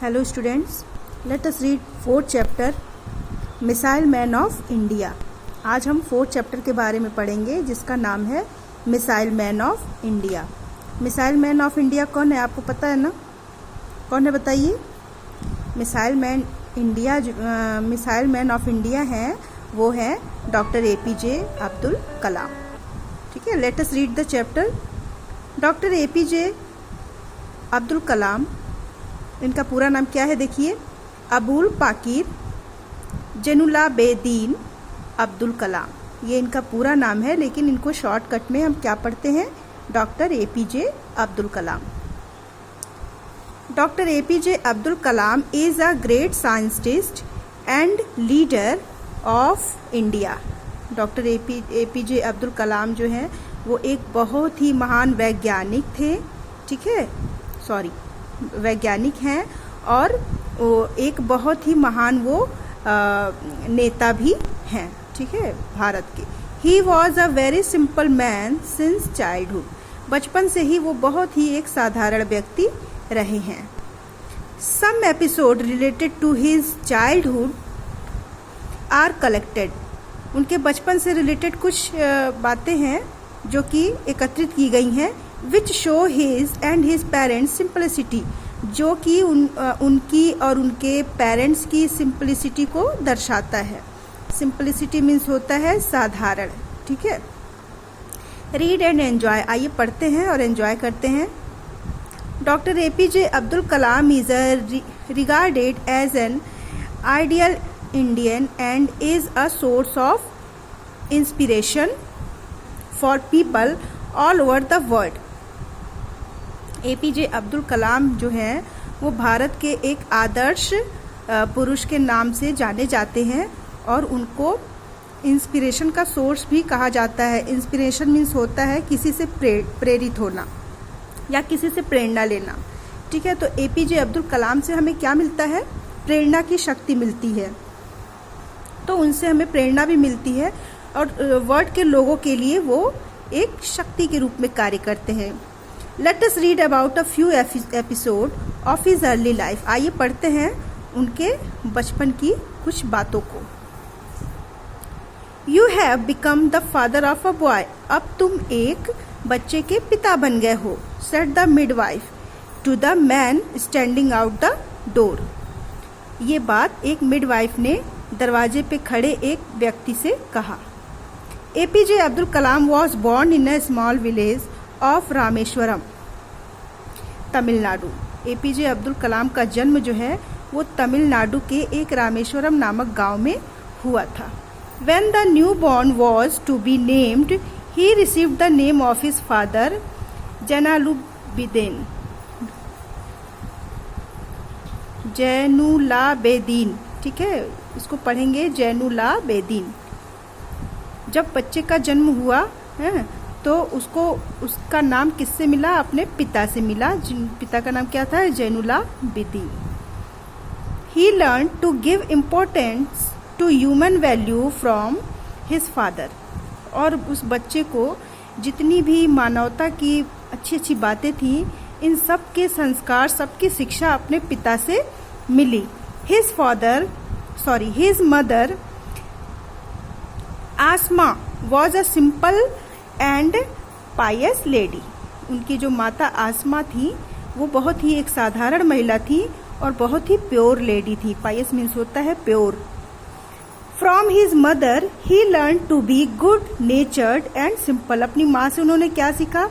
Hello students, let us read fourth chapter missile man of India. आज हम fourth chapter के बारे में पढ़ेंगे जिसका नाम है missile man of India. Missile man of India कौन है, आपको पता है ना? कौन है बताइए? मिसाइल मैन ऑफ इंडिया है, वो है डॉक्टर APJ अब्दुल कलाम। ठीक है, let us read the chapter. Doctor APJ Abdul Kalam, इनका पूरा नाम क्या है देखिए, अबुल पाकिर जैनुलाब्दीन अब्दुल कलाम, ये इनका पूरा नाम है, लेकिन इनको शॉर्टकट में हम क्या पढ़ते हैं, doctor APJ Abdul Kalam. Doctor APJ Abdul Kalam is a great scientist and leader of India. Doctor APJ Abdul Kalam जो है वो एक बहुत ही महान वैज्ञानिक थे, ठीक है, वैज्ञानिक हैं, और वो एक बहुत ही महान वो नेता भी हैं, ठीक है, भारत के। He was a very simple man since childhood, बचपन से ही वो बहुत ही एक साधारण व्यक्ति रहे हैं। Some episode related to his childhood are collected, उनके बचपन से रिलेटेड कुछ बातें हैं जो कि एकत्रित की गई हैं, which show his and his parents simplicity, जो कि उनकी और उनके पेरेंट्स की सिंपलिसिटी को दर्शाता है। सिंपलिसिटी मीन्स होता है साधारण, ठीक है। रीड एंड एंजॉय, आइए पढ़ते हैं और एंजॉय करते हैं। Doctor APJ Abdul Kalam is regarded as an ideal Indian and is a source of inspiration for people all over the world. APJ Abdul Kalam जो हैं वो भारत के एक आदर्श पुरुष के नाम से जाने जाते हैं और उनको इंस्पिरेशन का सोर्स भी कहा जाता है। इंस्पिरेशन मीन्स होता है किसी से प्रेरित होना या किसी से प्रेरणा लेना, ठीक है। तो APJ अब्दुल कलाम से हमें क्या मिलता है? प्रेरणा की शक्ति मिलती है, तो उनसे हमें प्रेरणा भी मिलती है और वर्ल्ड के लोगों के लिए वो एक शक्ति के रूप में कार्य करते हैं। Let us read about a few episode of his early life, आइए पढ़ते हैं उनके बचपन की कुछ बातों को। You have become the father of a boy, अब तुम एक बच्चे के पिता बन गए हो, said the midwife to the man standing out the door, ये बात एक मिडवाइफ ने दरवाजे पे खड़े एक व्यक्ति से कहा। APJ Abdul Kalam was born in a small village of Rameswaram, Tamil Nadu. APJ Abdul Kalam का जन्म जो है वो तमिलनाडु के एक रामेश्वरम नामक गांव में हुआ था। When the newborn was to be named, he received the name of his father, Jainulabdeen, ठीक है, इसको पढ़ेंगे जैनुलाब्दीन। जब बच्चे का जन्म हुआ है तो उसका नाम किससे मिला? अपने पिता से मिला, जिन पिता का नाम क्या था? Jainulabdeen. He learned to give importance to human value from his father, और उस बच्चे को जितनी भी मानवता की अच्छी अच्छी बातें थी, इन सब के संस्कार, सबकी शिक्षा अपने पिता से मिली। His mother Asma was a simple and Payas lady, उनकी जो माता आसमा थी वो बहुत ही एक साधारण महिला थी और बहुत ही प्योर लेडी थी। पायस मीन्स होता है pure. From his mother he learn to be good natured and simple, अपनी माँ से उन्होंने क्या सीखा?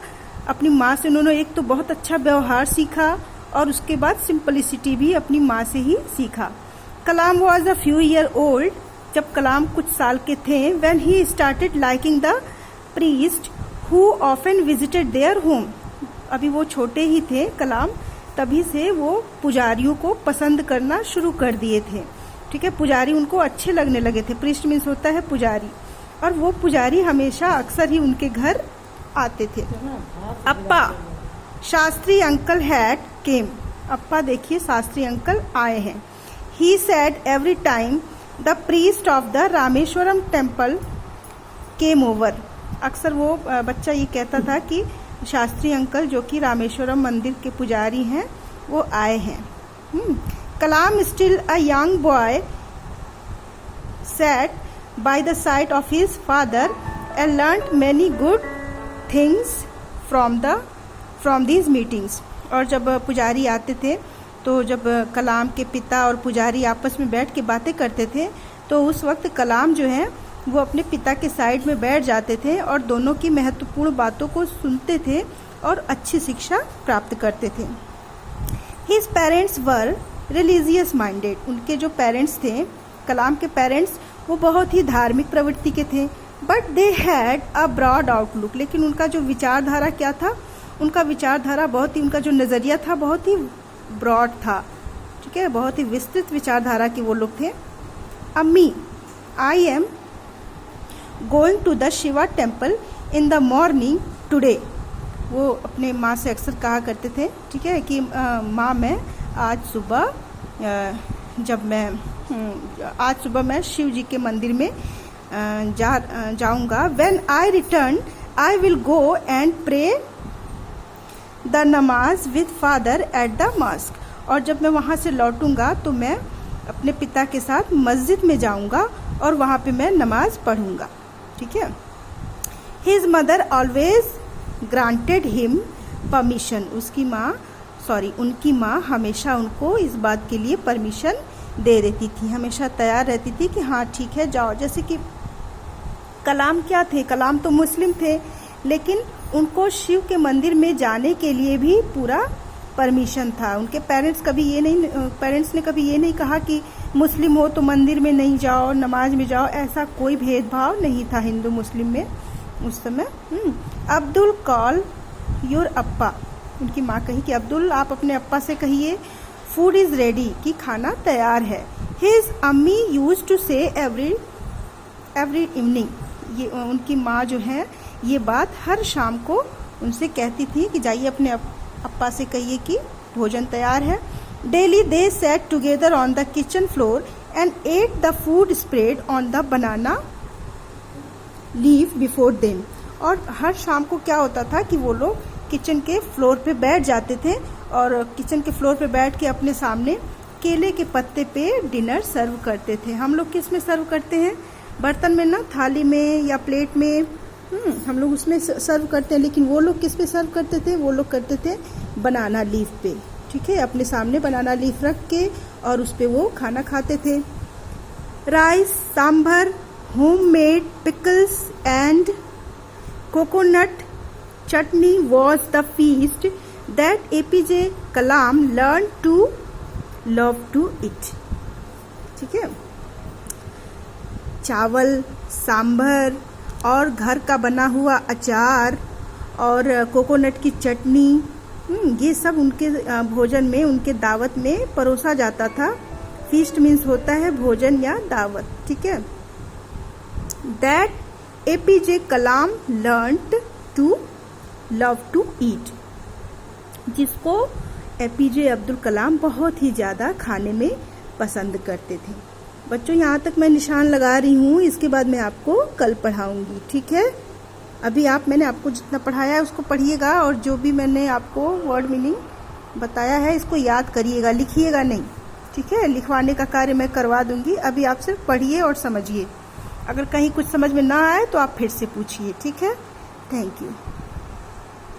अपनी माँ से उन्होंने एक तो बहुत अच्छा व्यवहार सीखा और उसके बाद सिंपलिसिटी भी अपनी माँ से ही सीखा। Kalam was a few year old, जब कलाम कुछ साल के थे, when he started liking the priest who often visited their home, अभी वो छोटे ही थे कलाम, तभी से वो पुजारियों को पसंद करना शुरू कर दिए थे, ठीक है। पुजारी उनको अच्छे लगने लगे थे। प्रीस्ट मीन्स होता है पुजारी, और वो पुजारी हमेशा अक्सर ही उनके घर आते थे। अप्पा शास्त्री अंकल हैड केम, अप्पा देखिए शास्त्री अंकल आए हैं। He said every time the priest of the Rameswaram temple came over, अक्सर वो बच्चा ये कहता था कि शास्त्री अंकल जो कि रामेश्वरम मंदिर के पुजारी हैं वो आए हैं। Kalam, still a young boy, sat by the side of his father and learnt many good things from these meetings. और जब पुजारी आते थे तो जब कलाम के पिता और पुजारी आपस में बैठ के बातें करते थे तो उस वक्त कलाम जो है वो अपने पिता के साइड में बैठ जाते थे और दोनों की महत्वपूर्ण बातों को सुनते थे और अच्छी शिक्षा प्राप्त करते थे. His parents were religious minded. उनके जो पेरेंट्स थे, कलाम के पेरेंट्स, वो बहुत ही धार्मिक प्रवृत्ति के थे. But they had a broad outlook. लेकिन उनका जो विचारधारा क्या था, उनका विचारधारा बहुत ही, उनका जो नज़रिया था बहुत ही ब्रॉड था. ठीक है, बहुत ही विस्तृत विचारधारा के वो लोग थे. अम्मी, I am going to the Shiva temple in the morning today. वो अपने माँ से अक्सर कहा करते थे, ठीक है, कि माँ मैं आज सुबह मैं शिव जी के मंदिर में जाऊंगा. When I return I will go and pray the namaz with father at the mosque. और जब मैं वहाँ से लौटूंगा तो मैं अपने पिता के साथ मस्जिद में जाऊंगा और वहाँ पे मैं नमाज पढ़ूंगा. ठीक है. His mother always granted him permission. उनकी माँ हमेशा उनको इस बात के लिए परमिशन दे देती थी, हमेशा तैयार रहती थी कि हाँ ठीक है जाओ. जैसे कि कलाम क्या थे, कलाम तो मुस्लिम थे लेकिन उनको शिव के मंदिर में जाने के लिए भी पूरा परमिशन था. उनके पेरेंट्स ने कभी ये नहीं कहा कि मुस्लिम हो तो मंदिर में नहीं जाओ, नमाज में जाओ. ऐसा कोई भेदभाव नहीं था हिंदू मुस्लिम में उस समय. अब्दुल कॉल योर अप्पा. उनकी माँ कही कि अब्दुल आप अपने अप्पा से कहिए फूड इज रेडी, कि खाना तैयार है. हिज अम्मी यूज टू से एवरी इवनिंग. ये उनकी माँ जो है ये बात हर शाम को उनसे कहती थी कि जाइए अपने अप्पा से कहिए कि भोजन तैयार है. Daily they set together on the kitchen floor and at the food spread on the banana leave before them. और हर शाम को क्या होता था कि वो लोग किचन के फ्लोर पे बैठ जाते थे और किचन के फ्लोर पे बैठ के अपने सामने केले के पत्ते पे डिनर सर्व करते थे. हम लोग किस में सर्व करते हैं, बर्तन में ना, थाली में या प्लेट में, हम लोग उसमें सर्व करते हैं. लेकिन वो लोग किस पे सर्व करते थे, वो लोग करते थे बनाना लीफ पे. ठीक है, अपने सामने बनाना लीफ रख के और उस पे वो खाना खाते थे. Rice, sambar, homemade pickles and coconut chutney was the feast that APJ Kalam learned to love to eat. ठीक है, चावल, सांभर और घर का बना हुआ अचार और कोकोनट की चटनी, ये सब उनके भोजन में, उनके दावत में परोसा जाता था. फीस्ट मीन्स होता है भोजन या दावत. ठीक है. That APJ Kalam learnt to love to eat, जिसको APJ अब्दुल कलाम बहुत ही ज़्यादा खाने में पसंद करते थे. बच्चों यहाँ तक मैं निशान लगा रही हूँ, इसके बाद मैं आपको कल पढ़ाऊँगी. ठीक है, अभी मैंने आपको जितना पढ़ाया है उसको पढ़िएगा और जो भी मैंने आपको वर्ड मीनिंग बताया है इसको याद करिएगा, लिखिएगा नहीं. ठीक है, लिखवाने का कार्य मैं करवा दूँगी. अभी आप सिर्फ पढ़िए और समझिए. अगर कहीं कुछ समझ में ना आए तो आप फिर से पूछिए. ठीक है, थैंक यू.